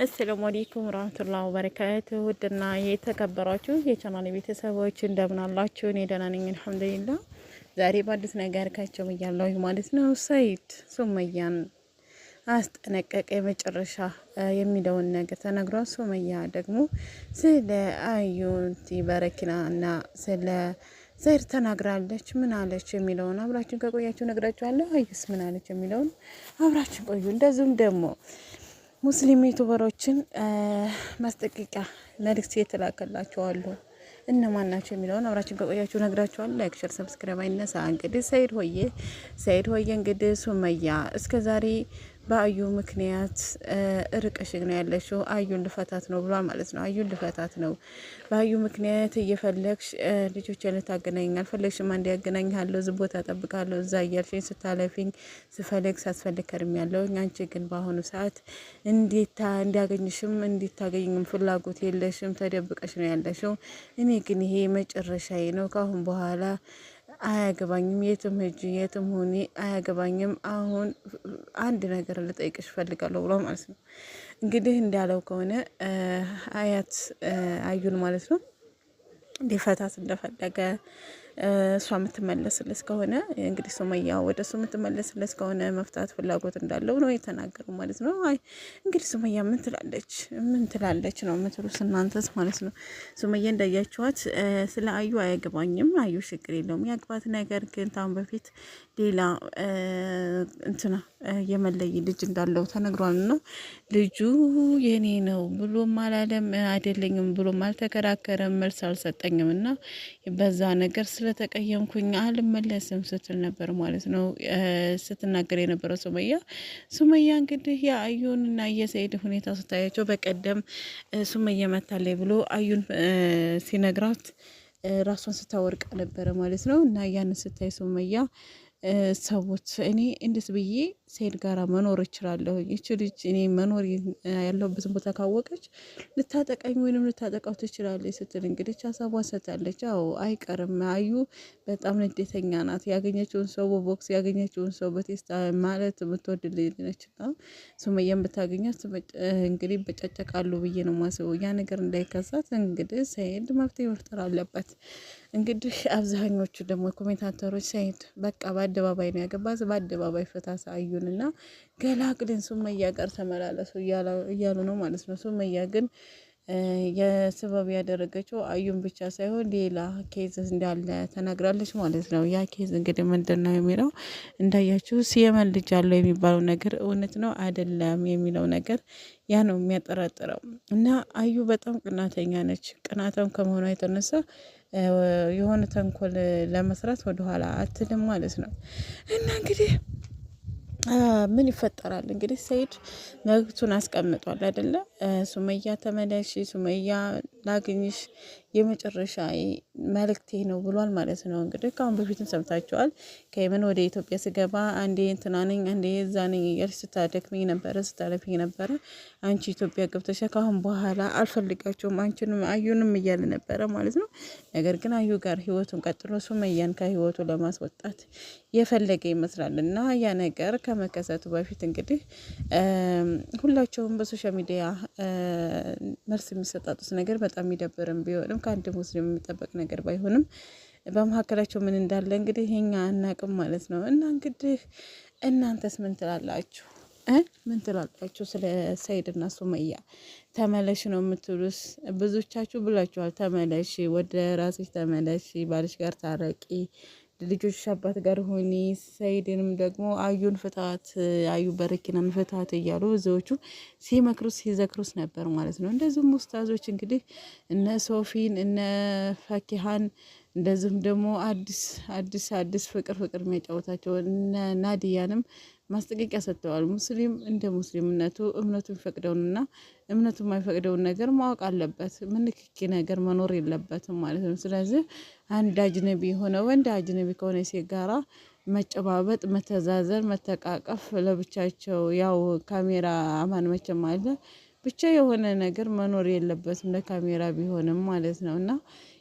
አሰላሙ አለይኩም ወራህመቱላሂ ወበረካቱሁ። ውድና የተከበራችሁ የቻናል ቤተሰቦች እንደምን አላችሁ? እኔ ደህና ነኝ አልሐምዱሊላህ። ዛሬ በአዲስ ነገር ካቸው ብያለሁ ማለት ነው። ሰይድ ሱመያን አስጠነቀቀ። የመጨረሻ የሚለውን ነገር ተነግሯል። ሱመያ ደግሞ ስለ አዩንቲ በረኪና እና ስለ ዘይር ተናግራለች። ምን አለች የሚለውን አብራችን ከቆያችሁ ነግራችኋለሁ። አዩስ ምን አለች የሚለውን አብራችን ቆዩ። እንደዚሁም ደግሞ ሙስሊም ዩቱበሮችን ማስጠንቀቂያ መልእክት የተላከላቸው አሉ። እነማን ናቸው የሚለውን አብራችን ከቆያችሁ ነግራችኋለሁ። ላይክ፣ ሼር፣ ሰብስክራይብ አይነሳ። እንግዲህ ሰይድ ሆዬ እንግዲህ ሱመያ እስከዛሬ በአዩ ምክንያት ርቀሽ ነው ያለሽው፣ አዩን ልፈታት ነው ብሏል ማለት ነው። አዩን ልፈታት ነው በአዩ ምክንያት እየፈለግሽ ልጆች ልታገናኝ አልፈለግሽም። አንድ ያገናኝሃለሁ፣ ዝም ቦታ እጠብቃለሁ እዛ እያልሽኝ ስታለፊኝ ስፈልግ ሳስፈልግ ከርም ያለው። አንቺ ግን በአሁኑ ሰዓት እንዲያገኝሽም እንዲታገኝም ፍላጎት የለሽም፣ ተደብቀሽ ነው ያለሽው። እኔ ግን ይሄ መጨረሻዬ ነው። ካሁን በኋላ አያገባኝም፣ የትም ሂጂ የትም ሁኒ አያገባኝም። አሁን አንድ ነገር ልጠይቅሽ ፈልጋለሁ ብሎ ማለት ነው። እንግዲህ እንዳለው ከሆነ አዩን ማለት ነው ሊፈታት እንደፈለገ እሷ የምትመለስልስ ከሆነ እንግዲህ ሱመያ ወደ እሱ የምትመለስልስ ከሆነ መፍታት ፍላጎት እንዳለው ነው የተናገሩ ማለት ነው። አይ እንግዲህ ሱመያ ምን ትላለች ነው የምትሉት እናንተስ ማለት ነው። ሱመያ እንዳያችኋት ስለ አዩ አያገባኝም፣ አዩ ችግር የለውም ያግባት። ነገር ግን ታሁን በፊት ሌላ እንትና የመለይ ልጅ እንዳለው ተነግሯል። ነው ልጁ የኔ ነው ብሎም አላለም፣ አይደለኝም ብሎም አልተከራከረም፣ መልስ አልሰጠኝም እና በዛ ነገር ስለተቀየምኩኝ አልመለስም ስትል ነበር ማለት ነው ስትናገር የነበረው ሱመያ እንግዲህ የአዩን እና የሰይድ ሁኔታ ስታያቸው በቀደም ሱመያ መታለይ ብሎ አዩን ሲነግራት ራሷን ስታወርቅ ነበረ ማለት ነው። እና ያንን ስታይ ሱመያ ሰዎች እኔ እንዴት ብዬ ሰይድ ጋራ መኖር እችላለሁ? ይች ልጅ እኔ መኖር ያለሁበትን ቦታ ካወቀች ልታጠቃኝ ወይንም ልታጠቃው ትችላለች ስትል እንግዲህ ሀሳቧን ሰጥታለች። አዎ አይቀርም። አዩ በጣም ንዴተኛ ናት። ያገኘችውን ሰው በቦክስ ያገኘችውን ሰው በቴስታ ማለት የምትወድ ልጅ ነች። ና ሱመያን ብታገኛት እንግዲህ በጨጨቃሉ ብዬ ነው ማስበው። ያ ነገር እንዳይከሳት እንግዲህ ሰይድ መፍትሄ መፍጠር አለበት። እንግዲህ አብዛኞቹ ደግሞ ኮሜንታተሮች ሰይድ በቃ በአደባባይ ነው ያገባት፣ በአደባባይ ፍታ አዩን እና ገላግልን ሱመያ ጋር ተመላለሱ እያሉ ነው ማለት ነው። ሱመያ ግን የስበብ ያደረገችው አዩን ብቻ ሳይሆን ሌላ ኬዝ እንዳለ ተናግራለች ማለት ነው። ያ ኬዝ እንግዲህ ምንድን ነው የሚለው እንዳያችሁ የመን ልጅ አለው የሚባለው ነገር እውነት ነው አይደለም የሚለው ነገር ያ ነው የሚያጠራጥረው። እና አዩ በጣም ቅናተኛ ነች። ቅናታም ከመሆኗ የተነሳ የሆነ ተንኮል ለመስራት ወደኋላ አትልም ማለት ነው። እና እንግዲህ ምን ይፈጠራል እንግዲህ ሰይድ መብቱን አስቀምጧል አይደለ? ሱመያ ተመለሽ፣ ሱመያ ላግኝሽ የመጨረሻ መልእክቴ ነው ብሏል ማለት ነው። እንግዲህ ከአሁን በፊትም ሰምታችኋል። ከየመን ወደ ኢትዮጵያ ስገባ አንዴ እንትና ነኝ አንዴ እዛ ነኝ እያልሽ ስታደክመኝ ነበረ፣ ስታለፊኝ ነበረ። አንቺ ኢትዮጵያ ገብተሽ ከአሁን በኋላ አልፈልጋቸውም አንቺንም አዩንም እያለ ነበረ ማለት ነው። ነገር ግን አዩ ጋር ህይወቱን ቀጥሎ ሱመያን ከህይወቱ ለማስወጣት የፈለገ ይመስላል። እና ያ ነገር ከመከሰቱ በፊት እንግዲህ ሁላቸውም በሶሻል ሚዲያ መልስ የሚሰጣጡት ነገር በጣም የሚደብርም ቢሆንም ከአንድ ሙስሊም የሚጠበቅ ነገር ባይሆንም በመካከላቸው ምን እንዳለ እንግዲህ ይሄኛ አናቅም ማለት ነው። እና እንግዲህ እናንተስ ምን ትላላችሁ? ምን ትላላችሁ ስለ ሰይድና ሱመያ? ተመለሽ ነው የምትሉስ? ብዙቻችሁ ብላችኋል። ተመለሽ፣ ወደ ራስሽ ተመለሽ፣ ባልሽ ጋር ታረቂ፣ ልጆች አባት ጋር ሆኒ፣ ሰይድንም ደግሞ አዩን ፍታት፣ አዩ በረኪናን ፍታት እያሉ ብዙዎቹ ሲመክሩስ ሲዘክሩስ ነበር ማለት ነው። እንደዚሁም ኡስታዞች እንግዲህ እነ ሶፊን እነ ፋኪሃን እንደዚሁም ደግሞ አዲስ ፍቅር የሚያጫወታቸው እነ ናዲያንም ማስጠንቀቂያ ሰጥተዋል። ሙስሊም እንደ ሙስሊምነቱ እምነቱ የሚፈቅደውንና እምነቱ የማይፈቅደውን ነገር ማወቅ አለበት። ምንክኪ ነገር መኖር የለበትም ማለት ነው። ስለዚህ አንድ አጅነቢ የሆነ ወንድ አጅነቢ ከሆነ ሴት ጋራ መጨባበጥ፣ መተዛዘር፣ መተቃቀፍ ለብቻቸው ያው ካሜራ አማን መቼም አለ ብቻ የሆነ ነገር መኖር የለበትም ለካሜራ ቢሆንም ማለት ነው። እና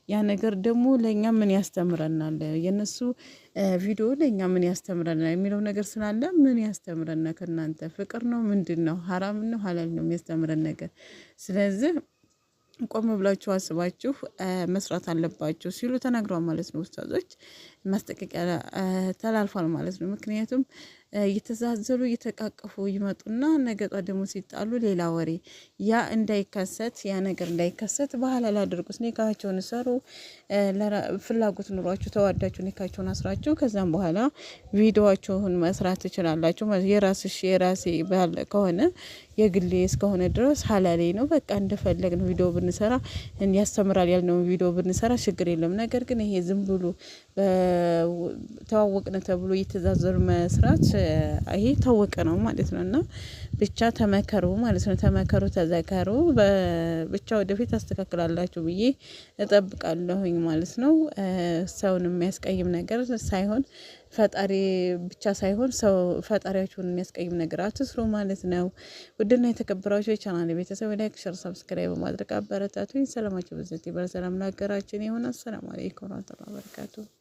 ያ ነገር ደግሞ ለእኛ ምን ያስተምረናል፣ የነሱ ቪዲዮ ለእኛ ምን ያስተምረናል የሚለው ነገር ስላለ ምን ያስተምረናል? ከእናንተ ፍቅር ነው ምንድን ነው? ሀራም ነው ሀላል ነው የሚያስተምረን ነገር? ስለዚህ ቆም ብላችሁ አስባችሁ መስራት አለባችሁ ሲሉ ተናግረዋል ማለት ነው። ኡስታዞች ማስጠንቀቂያ ተላልፏል ማለት ነው። ምክንያቱም እየተዛዘሉ እየተቃቀፉ ይመጡና ነገ ጧት ደግሞ ሲጣሉ ሌላ ወሬ፣ ያ እንዳይከሰት ያ ነገር እንዳይከሰት በሐላል አድርጉት። ኒካቸውን ሰሩ። ፍላጎት ኑሯችሁ ተዋዳችሁ ኒካቸውን አስራችሁ ከዛም በኋላ ቪዲዮዋችሁን መስራት ትችላላችሁ። የራስሽ የራሴ ባለ ከሆነ የግሌ እስከሆነ ድረስ ሐላሌ ነው። በቃ እንደፈለግ ነው ቪዲዮ ብንሰራ ያስተምራል ያልነውን ቪዲዮ ብንሰራ ችግር የለም። ነገር ግን ይሄ ዝም ብሎ ተዋወቅነ ተብሎ እየተዛዘሩ መስራት ይሄ ታወቀ ነው ማለት ነው። እና ብቻ ተመከሩ ማለት ነው። ተመከሩ፣ ተዘከሩ። ብቻ ወደፊት አስተካክላላችሁ ብዬ እጠብቃለሁኝ ማለት ነው። ሰውን የሚያስቀይም ነገር ሳይሆን ፈጣሪ ብቻ ሳይሆን ሰው ፈጣሪያችሁን የሚያስቀይም ነገር አትስሩ ማለት ነው። ውድና የተከበራችሁ የቻናል ቤተሰብ ላይክ፣ ሸር፣ ሰብስክራይብ በማድረግ አበረታቱኝ። ሰላማችሁ በዘት ይበል። ሰላም ለሀገራችን ይሁን። አሰላሙ አለይኩም ወራህመቱላሂ ወበረካቱ።